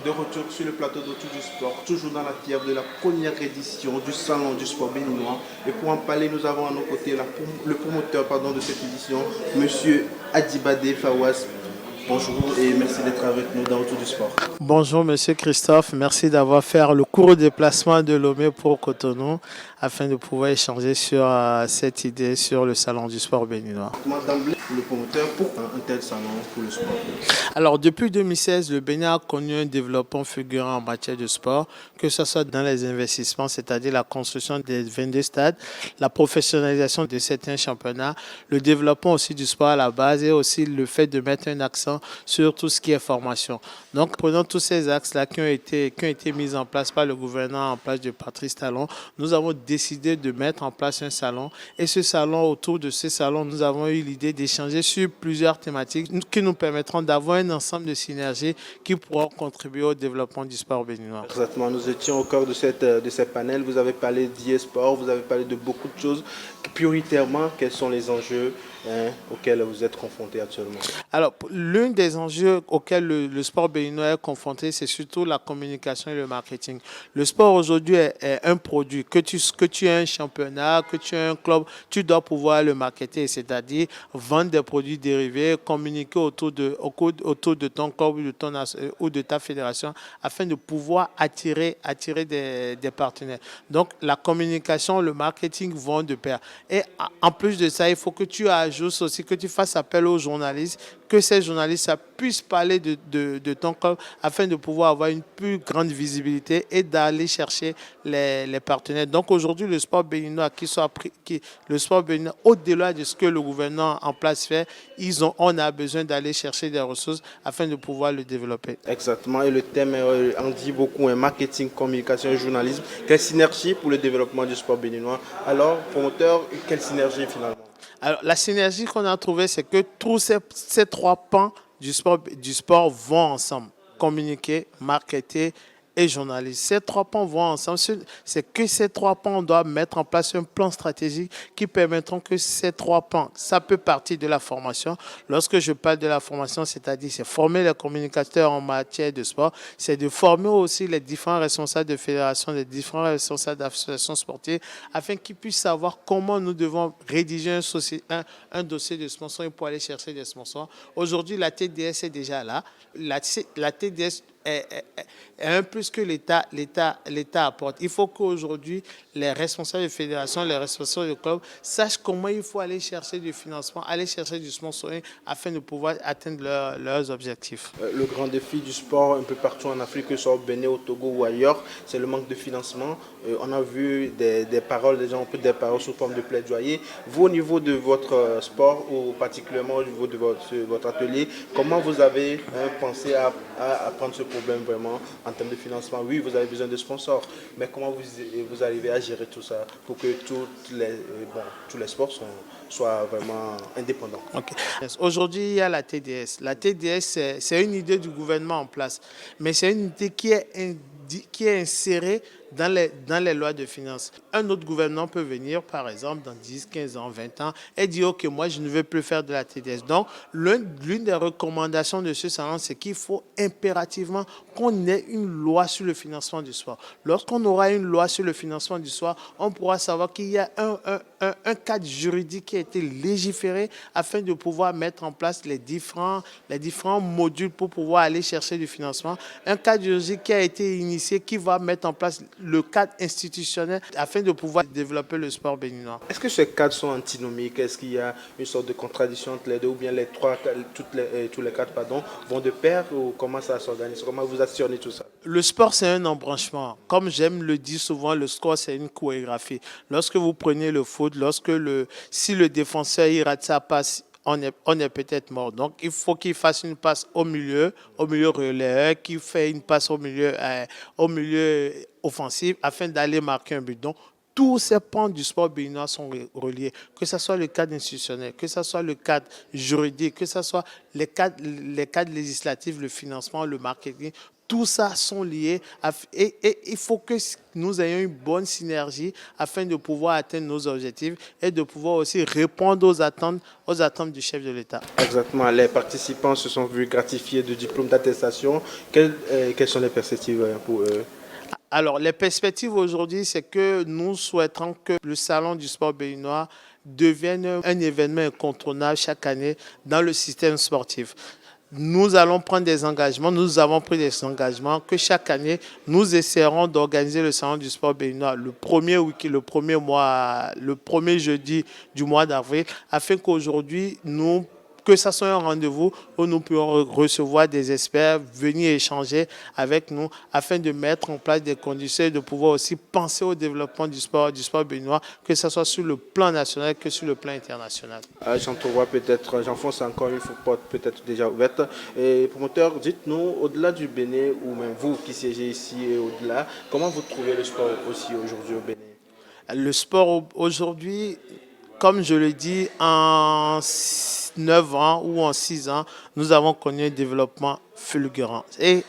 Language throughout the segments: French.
de retour sur le plateau d'Autour du Sport, toujours dans la fièvre de la première édition du Salon du Sport béninois. Et pour en parler, nous avons à nos côtés le promoteur de cette édition, Monsieur Adibadé Fawaz. Bonjour et merci d'être avec nous dans Autour du Sport. Bonjour Monsieur Christophe, merci d'avoir fait le court déplacement de Lomé pour Cotonou afin de pouvoir échanger sur cette idée sur le Salon du Sport béninois. D'emblée, le promoteur, pourquoi un tel salon pour le sport? Alors depuis 2016, le Bénin a connu un développement fulgurant en matière de sport, que ce soit dans les investissements, c'est-à-dire la construction des 22 stades, la professionnalisation de certains championnats, le développement aussi du sport à la base et aussi le fait de mettre un accent sur tout ce qui est formation. Donc prenons tous ces axes-là qui ont été mis en place par le gouvernement en place de Patrice Talon, nous avons décidé de mettre en place un salon et ce salon, autour de ce salon, nous avons eu l'idée d'échanger sur plusieurs thématiques qui nous permettront d'avoir un ensemble de synergies qui pourront contribuer au développement du sport béninois. Exactement, nous étions au cœur de ces panels, vous avez parlé d'e-sport, vous avez parlé de beaucoup de choses. Prioritairement, quels sont les enjeux auxquels vous êtes confrontés actuellement? Alors, l'un des enjeux auxquels le sport béninois est confronté, c'est surtout la communication et le marketing. Le sport aujourd'hui est un produit. Que tu aies un championnat, que tu aies un club, tu dois pouvoir le marketer, c'est-à-dire vendre des produits dérivés, communiquer autour de ton club ou de ta fédération afin de pouvoir attirer des partenaires. Donc, la communication, le marketing vont de pair. Et en plus de ça, il faut que tu ajoutes aussi, que tu fasses appel aux journalistes, que ces journalistes puissent parler de ton club afin de pouvoir avoir une plus grande visibilité et d'aller chercher les partenaires. Donc aujourd'hui, le sport béninois, le sport béninois, au-delà de ce que le gouvernement en place fait, on a besoin d'aller chercher des ressources afin de pouvoir le développer. Exactement, et le thème en dit beaucoup, marketing, communication et journalisme. Quelle synergie pour le développement du sport béninois? Alors, promoteur, quelle synergie finalement? Alors, la synergie qu'on a trouvée, c'est que tous ces trois pans du sport vont ensemble. Communiquer, marketer et journaliser. Ces trois pans vont ensemble. C'est que ces trois pans, on doit mettre en place un plan stratégique qui permettront que ces trois pans, ça peut partir de la formation. Lorsque je parle de la formation, c'est-à-dire c'est former les communicateurs en matière de sport, c'est de former aussi les différents responsables de fédération, les différents responsables d'associations sportives, afin qu'ils puissent savoir comment nous devons rédiger un dossier de sponsoring pour aller chercher des sponsors. Aujourd'hui, la TDS est déjà là. La TDS est un plus que l'État apporte. Il faut qu'aujourd'hui, les responsables de fédération, les responsables de clubs sachent comment il faut aller chercher du financement, aller chercher du sponsoring afin de pouvoir atteindre leurs objectifs. Le grand défi du sport un peu partout en Afrique, que ce soit au Bénin, au Togo ou ailleurs, c'est le manque de financement. On a vu des paroles, des paroles sous forme de plaidoyer. Vous, au niveau de votre sport, ou particulièrement au niveau de votre atelier, comment vous avez pensé à prendre ce problème vraiment en termes de financement? Oui, vous avez besoin de sponsors, mais comment vous arrivez à gérer tout ça pour que tous les sports soient vraiment indépendants? Okay. Aujourd'hui, il y a la TDS. La TDS, c'est une idée du gouvernement en place, mais c'est une idée qui est insérée dans les lois de finances. Un autre gouvernement peut venir, par exemple, dans 10, 15 ans, 20 ans, et dire, OK, moi, je ne veux plus faire de la TDS. Donc, l'une des recommandations de ce salon, c'est qu'il faut impérativement qu'on ait une loi sur le financement du sport. Lorsqu'on aura une loi sur le financement du sport, on pourra savoir qu'il y a un cadre juridique qui a été légiféré afin de pouvoir mettre en place les différents modules pour pouvoir aller chercher du financement. Un cadre juridique qui a été initié, qui va mettre en place le cadre institutionnel afin de pouvoir développer le sport béninois. Est-ce que ces cadres sont antinomiques? Est-ce qu'il y a une sorte de contradiction entre les deux, ou bien tous les cadres vont de pair, ou comment ça s'organise? Comment vous actionnez tout ça? Le sport, c'est un embranchement. Comme j'aime le dire souvent, le sport, c'est une chorégraphie. Lorsque vous prenez le foot, si le défenseur il rate sa passe, on est peut-être mort. Donc, il faut qu'il fasse une passe au milieu relayeur, qu'il fait une passe au milieu offensif afin d'aller marquer un but. Donc, tous ces pans du sport béninois sont reliés, que ce soit le cadre institutionnel, que ce soit le cadre juridique, que ce soit les cadres législatifs, le financement, le marketing. Tout ça sont liés et il faut que nous ayons une bonne synergie afin de pouvoir atteindre nos objectifs et de pouvoir aussi répondre aux attentes du chef de l'État. Exactement. Les participants se sont vus gratifiés de diplômes d'attestation. Quelles sont les perspectives pour eux? Alors, les perspectives aujourd'hui, c'est que nous souhaitons que le Salon du sport béninois devienne un événement incontournable chaque année dans le système sportif. Nous allons prendre des engagements, nous avons pris des engagements que chaque année, nous essaierons d'organiser le Salon du sport béninois le premier jeudi du mois d'avril, afin qu'aujourd'hui, que ça soit un rendez-vous où nous pourrons recevoir des experts, venir échanger avec nous afin de mettre en place des conditions et de pouvoir aussi penser au développement du sport béninois, que ce soit sur le plan national que sur le plan international. J'entrevois peut-être, j'enfonce encore une porte peut-être déjà ouverte. Et promoteur, dites-nous, au-delà du Bénin, ou même vous qui siégez ici et au-delà, comment vous trouvez le sport aussi aujourd'hui au Bénin? Le sport aujourd'hui, comme je le dis, en 9 ans ou en 6 ans, nous avons connu un développement fulgurant. Et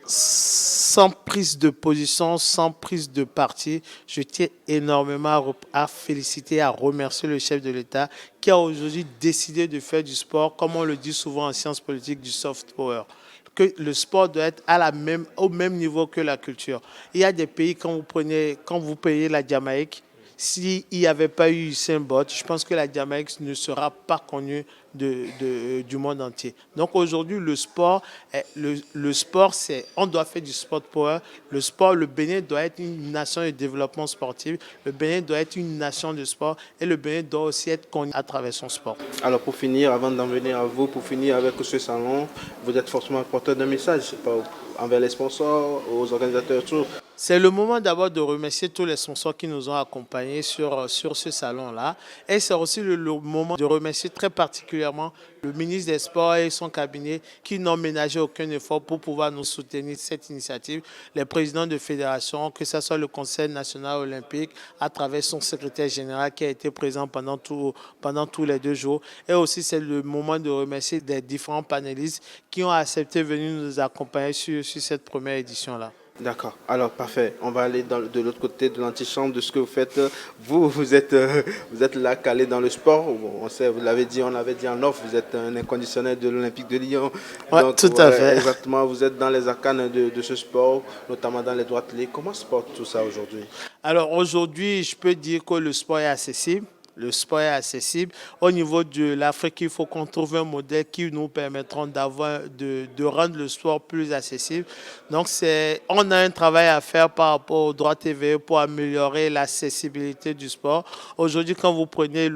sans prise de position, sans prise de parti, je tiens énormément à féliciter, à remercier le chef de l'État qui a aujourd'hui décidé de faire du sport, comme on le dit souvent en sciences politiques, du soft power. Que le sport doit être au même niveau que la culture. Il y a des pays, quand vous payez la Jamaïque, s'il n'y avait pas eu Usain Bolt, je pense que la Jamaïque ne sera pas connue du monde entier. Donc aujourd'hui, le sport, on doit faire du sport power. Le Bénin doit être une nation de développement sportif. Le Bénin doit être une nation de sport et le Bénin doit aussi être connu à travers son sport. Alors pour finir, avant d'en venir à vous, pour finir avec ce salon, vous êtes forcément porteur d'un message envers les sponsors, aux organisateurs, tout. C'est le moment d'abord de remercier tous les sponsors qui nous ont accompagnés sur ce salon-là. Et c'est aussi le moment de remercier très particulièrement le ministre des Sports et son cabinet qui n'ont ménagé aucun effort pour pouvoir nous soutenir cette initiative. Les présidents de fédération, que ce soit le Conseil national olympique, à travers son secrétaire général qui a été présent pendant tous les 2 jours. Et aussi c'est le moment de remercier les différents panélistes qui ont accepté de venir nous accompagner sur cette première édition-là. D'accord, alors parfait. On va aller de l'autre côté de l'antichambre de ce que vous faites. Vous êtes là calé dans le sport. On sait, on l'avait dit en off, vous êtes un inconditionnel de l'Olympique de Lyon. Ouais, donc, tout à fait. Exactement, vous êtes dans les arcanes de ce sport, notamment dans les droits télé. Comment se porte tout ça aujourd'hui? Alors aujourd'hui, je peux dire que le sport est accessible. Le sport est accessible. Au niveau de l'Afrique, il faut qu'on trouve un modèle qui nous permettra de rendre le sport plus accessible. Donc, on a un travail à faire par rapport aux droits TV pour améliorer l'accessibilité du sport. Aujourd'hui, quand vous prenez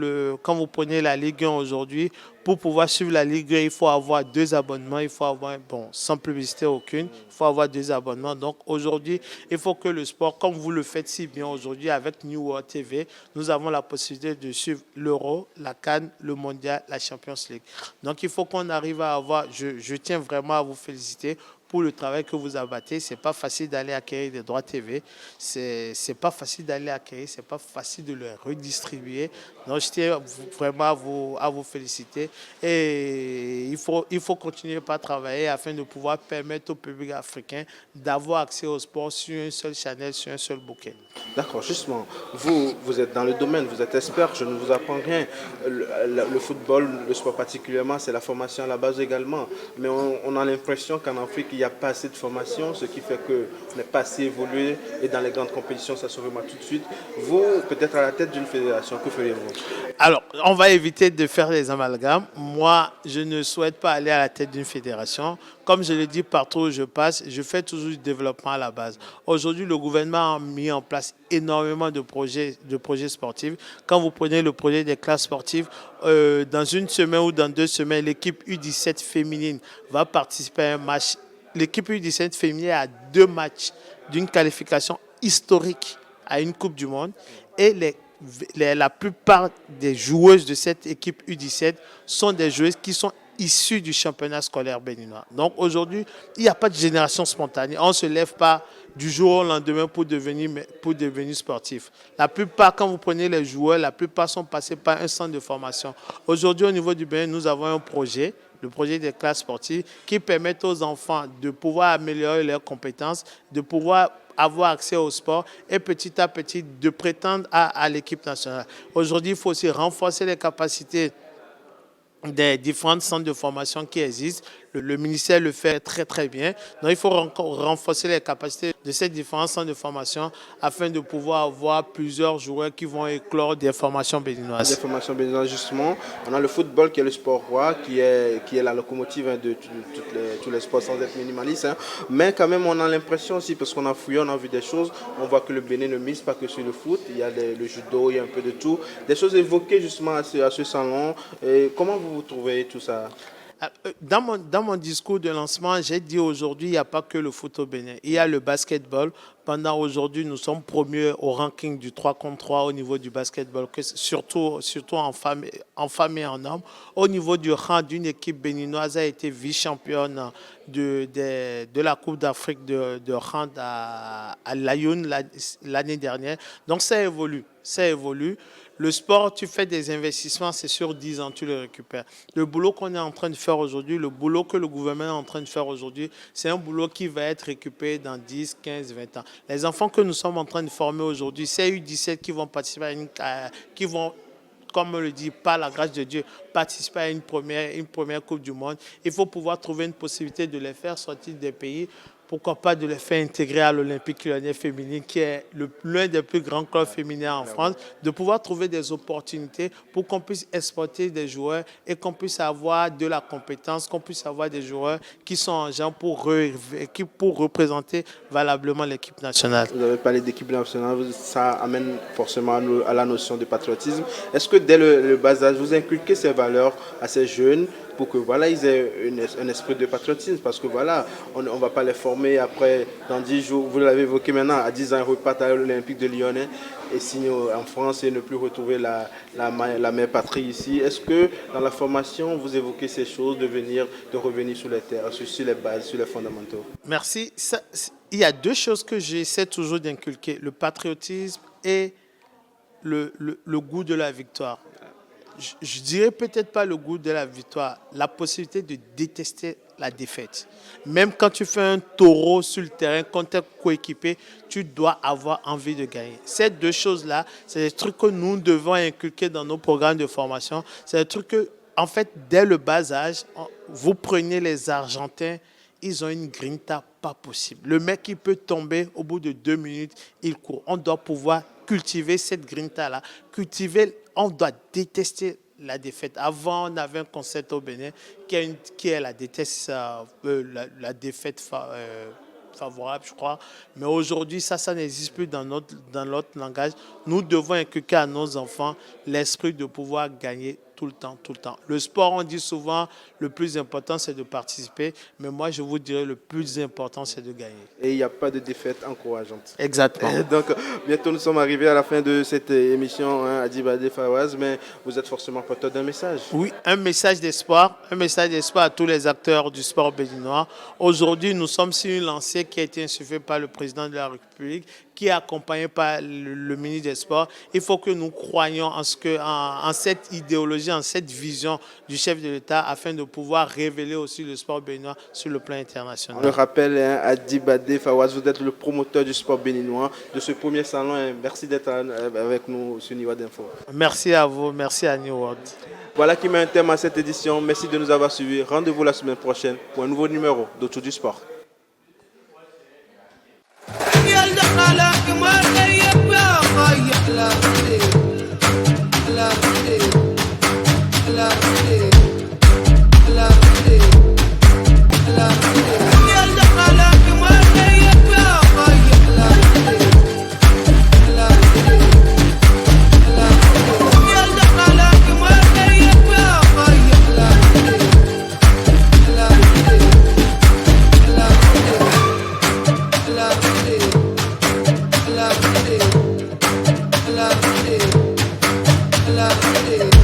la Ligue 1 aujourd'hui, pour pouvoir suivre la Ligue 1, il faut avoir 2 abonnements. Il faut avoir, sans publicité aucune, il faut avoir 2 abonnements. Donc aujourd'hui, il faut que le sport, comme vous le faites si bien aujourd'hui avec New World TV, nous avons la possibilité de suivre l'Euro, la CAN, le Mondial, la Champions League. Donc il faut qu'on arrive à avoir, je tiens vraiment à vous féliciter pour le travail que vous abattez. C'est pas facile d'aller acquérir des droits TV. C'est pas facile d'aller acquérir, c'est pas facile de les redistribuer. Donc je tiens vraiment à vous féliciter. Et il faut continuer par travailler afin de pouvoir permettre au public africain d'avoir accès au sport sur un seul channel, sur un seul bouquet. D'accord, justement, vous êtes dans le domaine, vous êtes expert, je ne vous apprends rien. Le football, le sport particulièrement, c'est la formation à la base également. Mais on a l'impression qu'en Afrique, il n'y a pas assez de formation, ce qui fait qu'on n'est pas assez évolué et dans les grandes compétitions, ça se remarque tout de suite. Vous, peut-être à la tête d'une fédération, que ferez-vous? Alors, on va éviter de faire les amalgames. Moi, je ne souhaite pas aller à la tête d'une fédération. Comme je le dis partout où je passe, je fais toujours du développement à la base. Aujourd'hui, le gouvernement a mis en place énormément de projets sportifs. Quand vous prenez le projet des classes sportives, dans une semaine ou dans 2 semaines, l'équipe U17 féminine va participer à un match. L'équipe U17 féminine a 2 matchs d'une qualification historique à une Coupe du Monde. Et la plupart des joueuses de cette équipe U17 sont des joueuses qui sont issus du championnat scolaire béninois. Donc aujourd'hui, il n'y a pas de génération spontanée. On ne se lève pas du jour au lendemain pour devenir sportif. La plupart, quand vous prenez les joueurs, la plupart sont passés par un centre de formation. Aujourd'hui, au niveau du Bénin, nous avons un projet, le projet des classes sportives, qui permet aux enfants de pouvoir améliorer leurs compétences, de pouvoir avoir accès au sport et petit à petit de prétendre à l'équipe nationale. Aujourd'hui, il faut aussi renforcer les capacités des différents centres de formation qui existent. Le ministère le fait très très bien. Donc il faut renforcer les capacités de ces différents centres de formation afin de pouvoir avoir plusieurs joueurs qui vont éclore des formations béninoises. Des formations béninoises, justement. On a le football qui est le sport roi, qui est la locomotive de tous les sports sans être minimaliste. Mais quand même, on a l'impression aussi, parce qu'on a fouillé, on a vu des choses, on voit que le Bénin ne mise pas que sur le foot. Il y a le judo, il y a un peu de tout. Des choses évoquées justement à ce salon. Et comment vous trouvez tout ça? Dans mon discours de lancement, j'ai dit aujourd'hui, il n'y a pas que le foot au Bénin. Il y a le basketball. Pendant aujourd'hui, nous sommes premiers au ranking du 3 contre 3 au niveau du basketball, surtout en femmes et en hommes. Au niveau du rang d'une équipe béninoise a été vice-championne de la Coupe d'Afrique de rang à l'Ayoun l'année dernière. Donc ça évolue. Le sport, tu fais des investissements, c'est sur 10 ans, tu le récupères. Le boulot qu'on est en train de faire aujourd'hui, le boulot que le gouvernement est en train de faire aujourd'hui, c'est un boulot qui va être récupéré dans 10, 15, 20 ans. Les enfants que nous sommes en train de former aujourd'hui, c'est U17 qui vont participer qui vont, comme on le dit, par la grâce de Dieu, participer à une première Coupe du Monde. Il faut pouvoir trouver une possibilité de les faire sortir des pays. Pourquoi pas de les faire intégrer à l'Olympique Lyonnais féminin, qui est l'un des plus grands clubs féminins en France, de pouvoir trouver des opportunités pour qu'on puisse exporter des joueurs et qu'on puisse avoir de la compétence, qu'on puisse avoir des joueurs qui sont en genre pour représenter valablement l'équipe nationale. Vous avez parlé d'équipe nationale, ça amène forcément à la notion de patriotisme. Est-ce que dès le bas âge, vous inculquez ces valeurs à ces jeunes pour que voilà, ils aient un esprit de patriotisme, parce que voilà, on ne va pas les former après, dans 10 jours, vous l'avez évoqué maintenant, à 10 ans, ils repartent à l'Olympique de Lyonnais et signent en France et ne plus retrouver la mère patrie ici. Est-ce que dans la formation, vous évoquez ces choses, de revenir sur les terres, sur les bases, sur les fondamentaux? Merci. Il y a deux choses que j'essaie toujours d'inculquer, le patriotisme et le goût de la victoire. Je dirais peut-être pas le goût de la victoire, la possibilité de détester la défaite. Même quand tu fais un taureau sur le terrain contre tes coéquipiers, tu dois avoir envie de gagner. Ces deux choses-là, c'est des trucs que nous devons inculquer dans nos programmes de formation. C'est des trucs que, en fait, dès le bas âge, vous prenez les Argentins, ils ont une grinta pas possible. Le mec, il peut tomber au bout de 2 minutes, il court. On doit pouvoir cultiver cette grinta-là, on doit détester la défaite. Avant, on avait un concept au Bénin qui est la défaite favorable, je crois. Mais aujourd'hui, ça n'existe plus dans notre langage. Nous devons inculquer à nos enfants l'esprit de pouvoir gagner tout le temps. Le sport, on dit souvent, le plus important, c'est de participer. Mais moi, je vous dirais, le plus important, c'est de gagner. Et il n'y a pas de défaite encourageante. Exactement. Donc, bientôt, nous sommes arrivés à la fin de cette émission, Adibadé Fawaz, mais vous êtes forcément porteur d'un message. Oui, un message d'espoir à tous les acteurs du sport béninois. Aujourd'hui, nous sommes sur une lancée qui a été insufflée par le président de la République, qui est accompagné par le ministre des Sports. Il faut que nous croyions en cette idéologie, en cette vision du chef de l'État, afin de pouvoir révéler aussi le sport béninois sur le plan international. On le rappelle, Adibadé Fawaz, vous êtes le promoteur du sport béninois de ce premier salon. Merci d'être avec nous sur Niwa d'Info. Merci à vous, merci à New World. Voilà qui met un terme à cette édition. Merci de nous avoir suivis. Rendez-vous la semaine prochaine pour un nouveau numéro d'Autour du Sport. I love it.